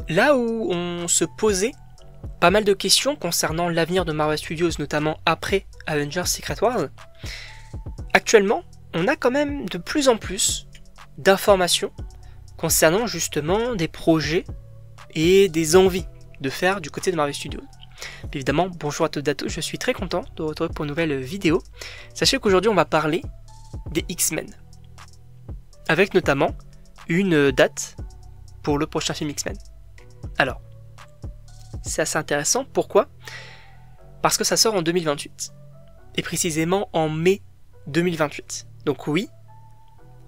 Là où on se posait pas mal de questions concernant l'avenir de Marvel Studios, notamment après Avengers Secret Wars, actuellement, on a quand même de plus en plus d'informations concernant justement des projets et des envies de faire du côté de Marvel Studios. Puis évidemment, bonjour à tous, je suis très content de vous retrouver pour une nouvelle vidéo. Sachez qu'aujourd'hui on va parler des X-Men, avec notamment une date pour le prochain film X-Men. Alors, c'est assez intéressant, pourquoi ? Parce que ça sort en 2028, et précisément en mai 2028. Donc oui,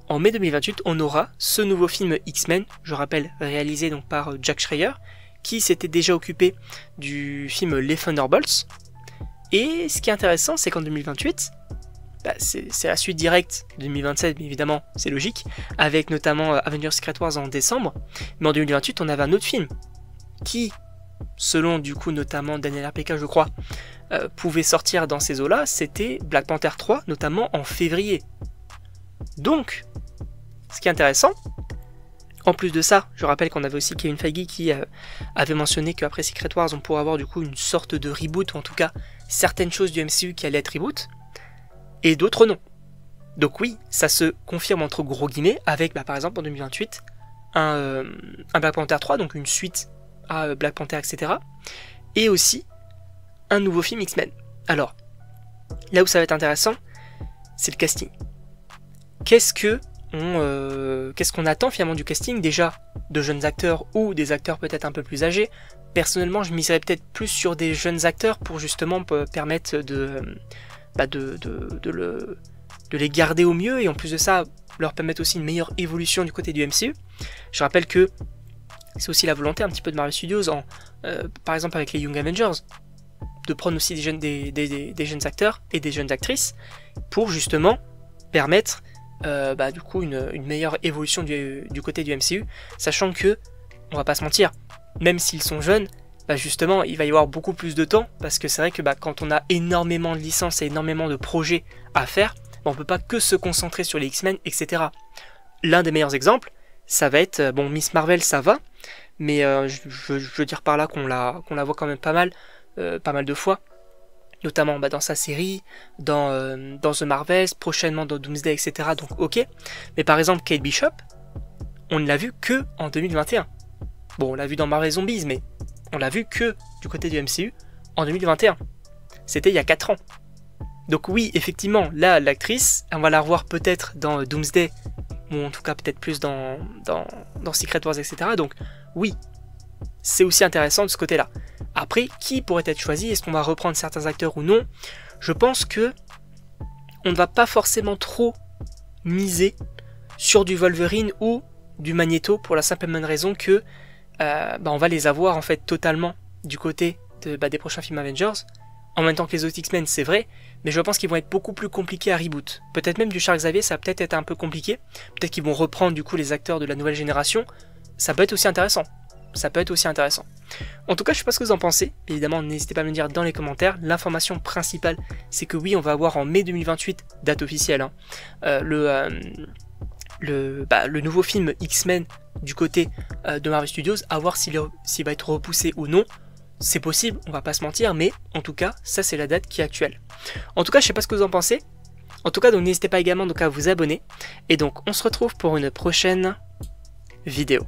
en mai 2028, on aura ce nouveau film X-Men, je rappelle, réalisé donc par Jack Schreier, qui s'était déjà occupé du film Les Thunderbolts. Et ce qui est intéressant, c'est qu'en 2028, c'est la suite directe de 2027, bien évidemment, c'est logique, avec notamment Avengers Secret Wars en décembre. Mais en 2028, on avait un autre film qui, selon du coup notamment Daniel RPK, je crois, pouvait sortir dans ces eaux-là, c'était Black Panther 3, notamment en février. Donc, ce qui est intéressant, en plus de ça, je rappelle qu'on avait aussi Kevin Feige qui avait mentionné qu'après Secret Wars, on pourrait avoir du coup une sorte de reboot, ou en tout cas certaines choses du MCU qui allaient être reboot, et d'autres non. Donc oui, ça se confirme entre gros guillemets, avec par exemple en 2028, un Black Panther 3, donc une suite à Black Panther, etc. Et aussi un nouveau film X-Men. Alors, là où ça va être intéressant, c'est le casting. Qu'est-ce qu'on attend finalement du casting? Déjà, de jeunes acteurs ou des acteurs peut-être un peu plus âgés. Personnellement, je miserais peut-être plus sur des jeunes acteurs pour justement permettre de les garder au mieux, et en plus de ça, leur permettre aussi une meilleure évolution du côté du MCU. Je rappelle que c'est aussi la volonté un petit peu de Marvel Studios, par exemple avec les Young Avengers, de prendre aussi des jeunes acteurs et des jeunes actrices pour justement permettre du coup une meilleure évolution du côté du MCU, sachant que, on va pas se mentir, même s'ils sont jeunes, justement il va y avoir beaucoup plus de temps, parce que c'est vrai que quand on a énormément de licences et énormément de projets à faire, on peut pas que se concentrer sur les X-Men, etc. L'un des meilleurs exemples, ça va être, Miss Marvel ça va, mais je veux dire par là qu'on la voit quand même pas mal de fois, notamment dans sa série, dans The Marvels, prochainement dans Doomsday, etc. Donc ok, mais par exemple Kate Bishop, on ne l'a vu que en 2021. Bon, on l'a vu dans Marvel Zombies, mais on l'a vu que du côté du MCU en 2021. C'était il y a 4 ans. Donc oui, effectivement, là, l'actrice, on va la revoir peut-être dans Doomsday, ou en tout cas peut-être plus dans Secret Wars, etc. Donc oui, c'est aussi intéressant de ce côté-là. Après, qui pourrait être choisi? Est-ce qu'on va reprendre certains acteurs ou non? Je pense que on ne va pas forcément trop miser sur du Wolverine ou du Magneto, pour la simple et bonne raison que on va les avoir en fait totalement du côté des prochains films Avengers. En même temps que les autres X-Men, c'est vrai, mais je pense qu'ils vont être beaucoup plus compliqués à reboot. Peut-être même du Charles Xavier, ça va peut-être être un peu compliqué. Peut-être qu'ils vont reprendre du coup les acteurs de la nouvelle génération. Ça peut être aussi intéressant. En tout cas, je sais pas ce que vous en pensez. Évidemment, n'hésitez pas à me le dire dans les commentaires. L'information principale, c'est que oui, on va avoir en mai 2028, date officielle, le nouveau film X-Men du côté de Marvel Studios, à voir s'il va être repoussé ou non. C'est possible, on va pas se mentir, mais en tout cas, ça c'est la date qui est actuelle. En tout cas, je sais pas ce que vous en pensez. En tout cas, donc n'hésitez pas également à vous abonner. Et donc, on se retrouve pour une prochaine vidéo.